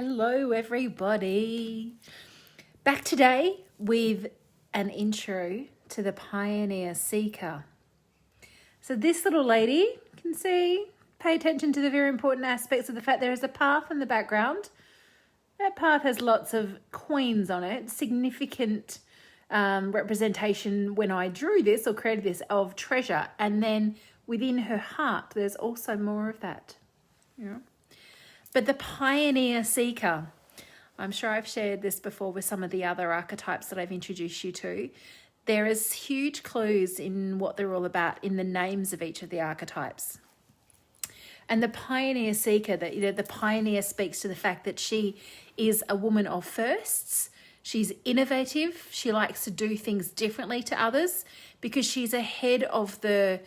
Hello everybody. Back today with an intro to the Pioneer Seeker. So this little lady, you can see, pay attention to the very important aspects of the fact there is a path in the background. That path has lots of coins on it, significant representation when I drew this or created this of treasure. And then within her heart, there's also more of that. Yeah. But the Pioneer Seeker, I'm sure I've shared this before with some of the other archetypes that I've introduced you to. There is huge clues in what they're all about in the names of each of the archetypes. And the Pioneer Seeker, the Pioneer speaks to the fact that she is a woman of firsts. She's innovative. She likes to do things differently to others because she's ahead of the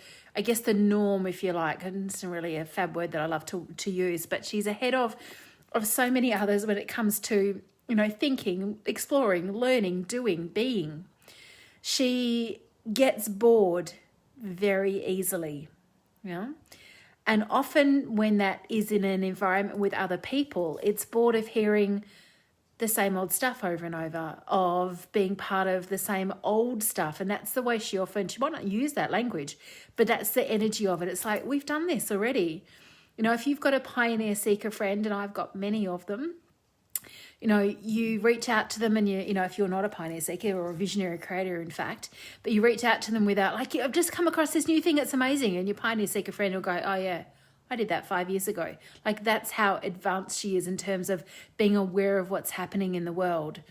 norm, if you like. And it's not really a fab word that I love to use, but she's ahead of so many others when it comes to, thinking, exploring, learning, doing, being. She gets bored very easily, And often when that is in an environment with other people, it's bored of hearing the same old stuff over and over, of being part of the same old stuff. And that's the way she might not use that language, but that's the energy of it. It's like, we've done this already. If you've got a Pioneer Seeker friend, and I've got many of them, you reach out to them and if you're not a Pioneer Seeker or a visionary creator, in fact, but you reach out to them without I've just come across this new thing, it's amazing. And your Pioneer Seeker friend will go, oh yeah, I did that 5 years ago. That's how advanced she is in terms of being aware of what's happening in the world.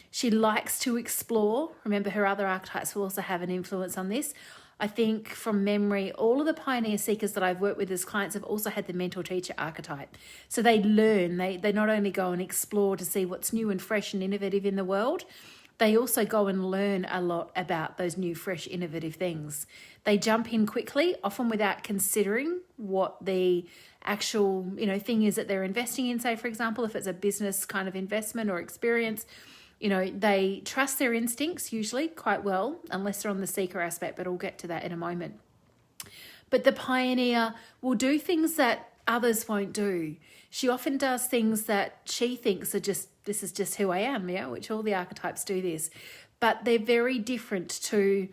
She likes to explore. Remember, her other archetypes will also have an influence on this. I think from memory, all of the Pioneer Seekers that I've worked with as clients have also had the mentor teacher archetype. So they learn, they not only go and explore to see what's new and fresh and innovative in the world, they also go and learn a lot about those new, fresh, innovative things. They jump in quickly, often without considering what the actual, thing is that they're investing in. Say, for example, if it's a business kind of investment or experience, they trust their instincts usually quite well, unless they're on the seeker aspect, but I'll get to that in a moment. But the Pioneer will do things that others won't do. She often does things that she thinks are this is just who I am, which all the archetypes do this. But they're very different to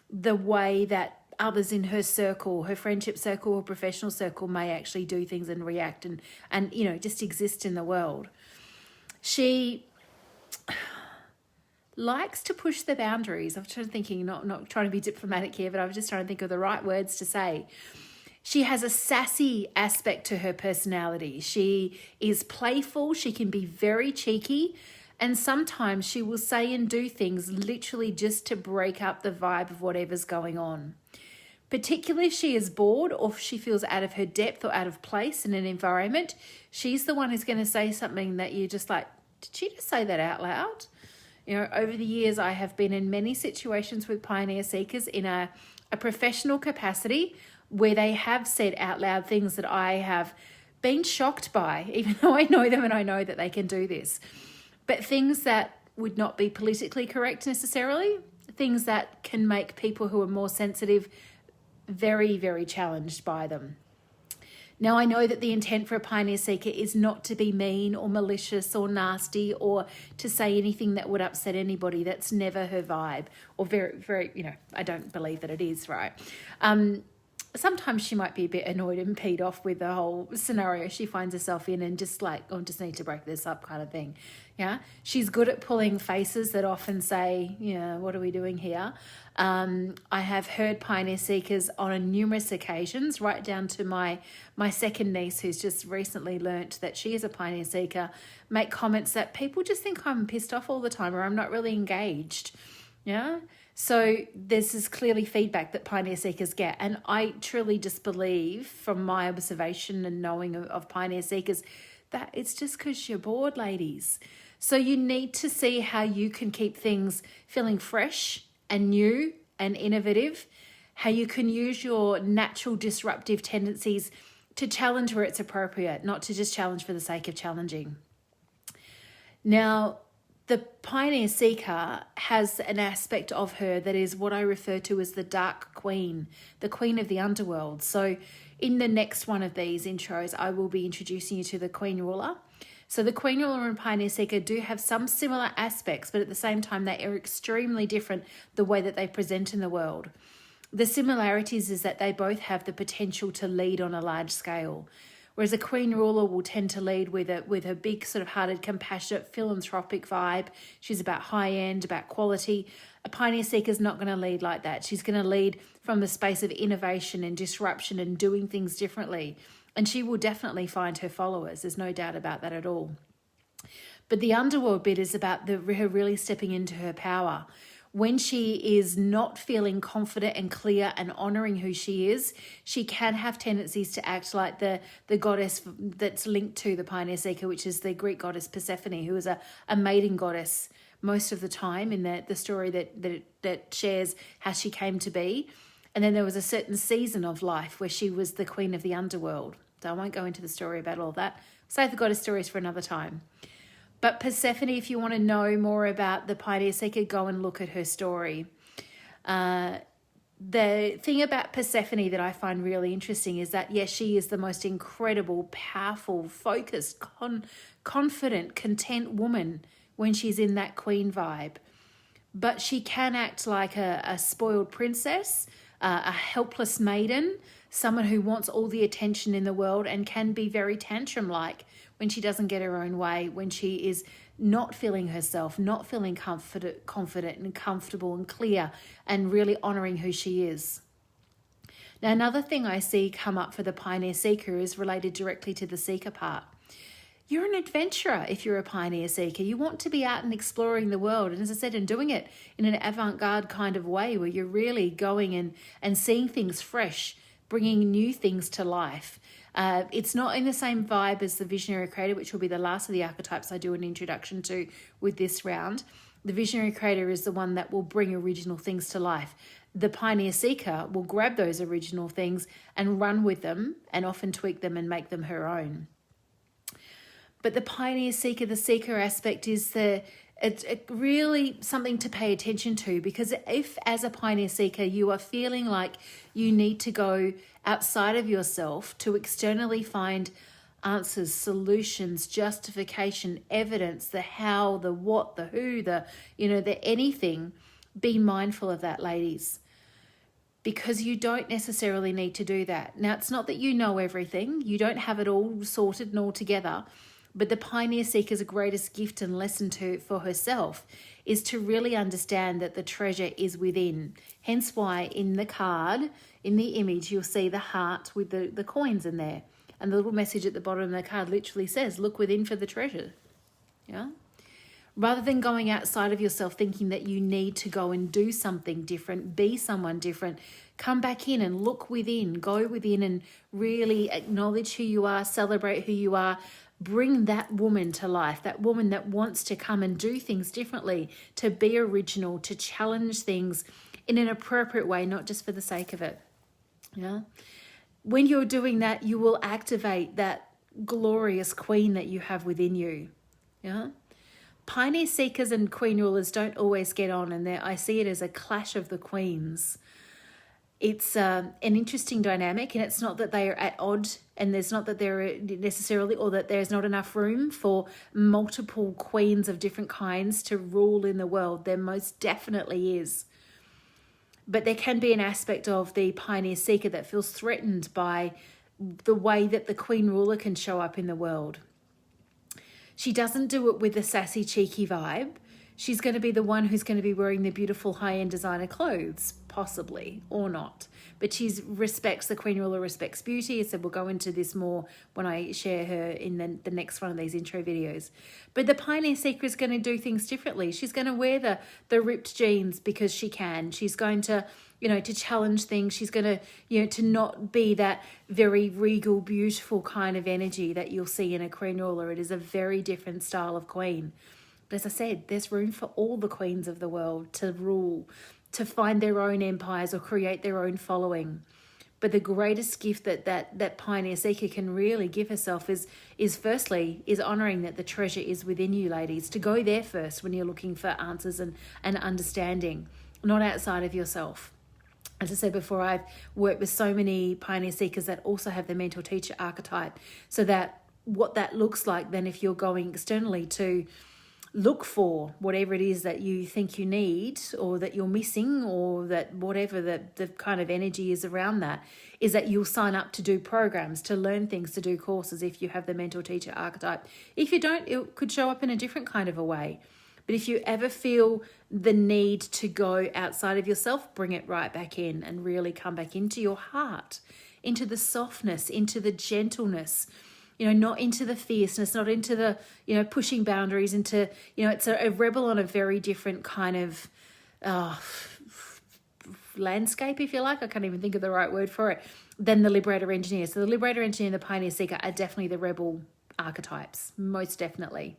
the way that others in her circle, her friendship circle or professional circle may actually do things and react and just exist in the world. She likes to push the boundaries. I'm thinking, not trying to be diplomatic here, but I was just trying to think of the right words to say. She has a sassy aspect to her personality. She is playful. She can be very cheeky. And sometimes she will say and do things literally just to break up the vibe of whatever's going on. Particularly if she is bored or if she feels out of her depth or out of place in an environment, she's the one who's going to say something that you're just like, did she just say that out loud? Over the years, I have been in many situations with Pioneer Seekers in a professional capacity where they have said out loud things that I have been shocked by, even though I know them and I know that they can do this. But things that would not be politically correct necessarily, things that can make people who are more sensitive very, very challenged by them. Now, I know that the intent for a Pioneer Seeker is not to be mean or malicious or nasty or to say anything that would upset anybody. That's never her vibe, or very, very, I don't believe that it is, right? Sometimes she might be a bit annoyed and peed off with the whole scenario she finds herself in and just like, oh, just need to break this up kind of thing. Yeah. She's good at pulling faces that often say, what are we doing here? I have heard Pioneer Seekers on numerous occasions, right down to my second niece who's just recently learnt that she is a Pioneer Seeker, make comments that people just think I'm pissed off all the time or I'm not really engaged. Yeah. So this is clearly feedback that Pioneer Seekers get. And I truly just believe from my observation and knowing of Pioneer Seekers that it's just because you're bored, ladies. So you need to see how you can keep things feeling fresh and new and innovative, how you can use your natural disruptive tendencies to challenge where it's appropriate, not to just challenge for the sake of challenging. Now, the Pioneer Seeker has an aspect of her that is what I refer to as the Dark Queen, the Queen of the Underworld. So in the next one of these intros, I will be introducing you to the Queen Ruler. So the Queen Ruler and Pioneer Seeker do have some similar aspects, but at the same time, they are extremely different the way that they present in the world. The similarities is that they both have the potential to lead on a large scale. Whereas a Queen Ruler will tend to lead with a big sort of hearted, compassionate, philanthropic vibe. She's about high end, about quality. A Pioneer Seeker is not going to lead like that. She's going to lead from the space of innovation and disruption and doing things differently. And she will definitely find her followers. There's no doubt about that at all. But the underworld bit is about her really stepping into her power. When she is not feeling confident and clear and honoring who she is, she can have tendencies to act like the goddess that's linked to the Pioneer Seeker, which is the Greek goddess Persephone, who is a maiden goddess most of the time in the story that shares how she came to be. And then there was a certain season of life where she was the queen of the underworld. So I won't go into the story about all that. Save the goddess stories for another time. But Persephone, if you want to know more about the Pioneer Seeker, go and look at her story. The thing about Persephone that I find really interesting is that, yes, she is the most incredible, powerful, focused, confident, content woman when she's in that queen vibe. But she can act like a spoiled princess, a helpless maiden, someone who wants all the attention in the world and can be very tantrum-like when she doesn't get her own way, when she is not feeling herself, not feeling confident and comfortable and clear and really honouring who she is. Now, another thing I see come up for the Pioneer Seeker is related directly to the Seeker part. You're an adventurer if you're a Pioneer Seeker. You want to be out and exploring the world. And as I said, and doing it in an avant-garde kind of way where you're really going and seeing things fresh, bringing new things to life. It's not in the same vibe as the Visionary Creator, which will be the last of the archetypes I do an introduction to with this round. The Visionary Creator is the one that will bring original things to life. The Pioneer Seeker will grab those original things and run with them and often tweak them and make them her own. But the Pioneer Seeker, the Seeker aspect is it's really something to pay attention to, because if as a Pioneer Seeker you are feeling like you need to go outside of yourself to externally find answers, solutions, justification, evidence, the how, the what, the who, the anything, be mindful of that, ladies, because you don't necessarily need to do that. Now, it's not that you know everything, you don't have it all sorted and all together. But the Pioneer Seeker's greatest gift and lesson for herself is to really understand that the treasure is within. Hence why in the card, in the image, you'll see the heart with the coins in there. And the little message at the bottom of the card literally says, look within for the treasure. Yeah. Rather than going outside of yourself thinking that you need to go and do something different, be someone different, come back in and look within, go within and really acknowledge who you are, celebrate who you are. Bring that woman to life, that woman that wants to come and do things differently, to be original, to challenge things in an appropriate way, not just for the sake of it. Yeah. When you're doing that, you will activate that glorious queen that you have within you. Yeah. Pioneer Seekers and Queen Rulers don't always get on, and I see it as a clash of the queens. It's an interesting dynamic, and it's not that they are at odds, and there's not that they're necessarily, or that there's not enough room for multiple queens of different kinds to rule in the world. There most definitely is. But there can be an aspect of the Pioneer Seeker that feels threatened by the way that the Queen Ruler can show up in the world. She doesn't do it with a sassy, cheeky vibe. She's going to be the one who's going to be wearing the beautiful high-end designer clothes, possibly, or not. But she respects, the Queen Ruler respects beauty. So we'll go into this more when I share her in the next one of these intro videos. But the Pioneer Seeker is going to do things differently. She's going to wear the ripped jeans because she can. She's going to, to challenge things. She's going to, to not be that very regal, beautiful kind of energy that you'll see in a Queen Ruler. It is a very different style of queen. But as I said, there's room for all the queens of the world to rule, to find their own empires or create their own following. But the greatest gift that Pioneer Seeker can really give herself is firstly honouring that the treasure is within you, ladies, to go there first when you're looking for answers and understanding, not outside of yourself. As I said before, I've worked with so many Pioneer Seekers that also have the mentor teacher archetype, so that what that looks like then if you're going externally to look for whatever it is that you think you need or that you're missing, or that whatever the kind of energy is around that, is that you'll sign up to do programs, to learn things, to do courses if you have the mentor teacher archetype. If you don't, it could show up in a different kind of a way. But if you ever feel the need to go outside of yourself, bring it right back in and really come back into your heart, into the softness, into the gentleness, not into the fierceness, not into the, pushing boundaries, into, it's a rebel on a very different kind of landscape, if you like. I can't even think of the right word for it, than the liberator engineer. So the liberator engineer and the pioneer seeker are definitely the rebel archetypes, most definitely.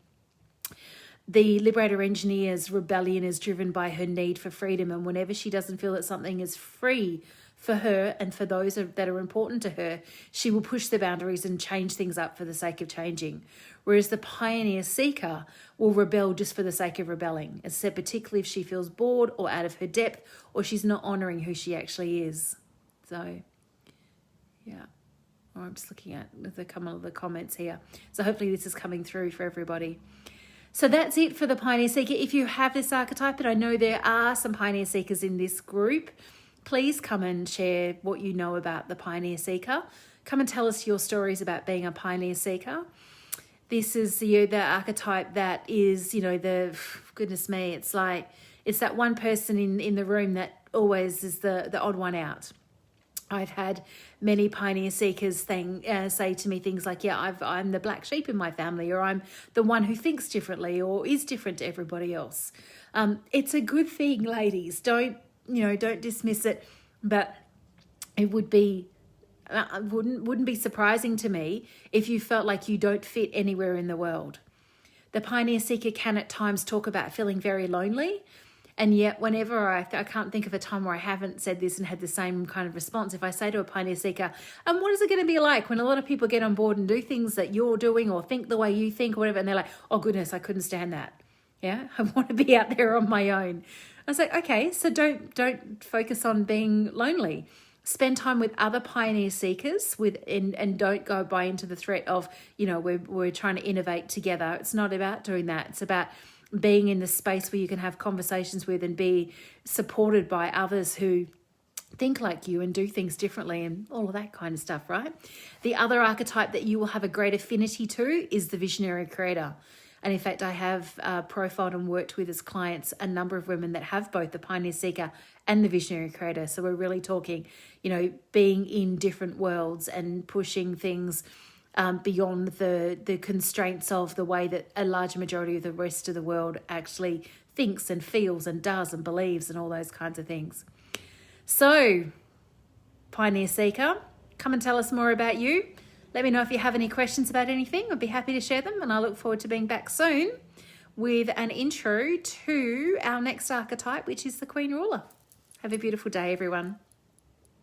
The liberator engineer's rebellion is driven by her need for freedom, and whenever she doesn't feel that something is free for her and for those that are important to her, she will push the boundaries and change things up for the sake of changing. Whereas the pioneer seeker will rebel just for the sake of rebelling, except particularly if she feels bored or out of her depth, or she's not honouring who she actually is. So, yeah. I'm just looking at the comments here. So hopefully this is coming through for everybody. So that's it for the pioneer seeker. If you have this archetype, and I know there are some pioneer seekers in this group, please come and share what you know about the pioneer seeker. Come and tell us your stories about being a pioneer seeker. This is the archetype that is, goodness me, it's that one person in the room that always is the odd one out. I've had many pioneer seekers say to me things like, yeah, I'm the black sheep in my family, or I'm the one who thinks differently or is different to everybody else. It's a good thing, ladies. Don't dismiss it, but it wouldn't be surprising to me if you felt like you don't fit anywhere in the world. The pioneer seeker can at times talk about feeling very lonely, and yet whenever I can't think of a time where I haven't said this and had the same kind of response. If I say to a pioneer seeker, what is it going to be like when a lot of people get on board and do things that you're doing or think the way you think or whatever, and they're like, oh goodness, I couldn't stand that. Yeah, I want to be out there on my own. I was like, okay, so don't focus on being lonely. Spend time with other pioneer seekers and don't go buy into the threat of, we're trying to innovate together. It's not about doing that. It's about being in the space where you can have conversations with and be supported by others who think like you and do things differently and all of that kind of stuff, right? The other archetype that you will have a great affinity to is the visionary creator. And in fact, I have profiled and worked with as clients a number of women that have both the pioneer seeker and the visionary creator. So we're really talking, being in different worlds and pushing things beyond the constraints of the way that a large majority of the rest of the world actually thinks and feels and does and believes and all those kinds of things. So, pioneer seeker, come and tell us more about you. Let me know if you have any questions about anything. I'd be happy to share them, and I look forward to being back soon with an intro to our next archetype, which is the Queen Ruler. Have a beautiful day, everyone.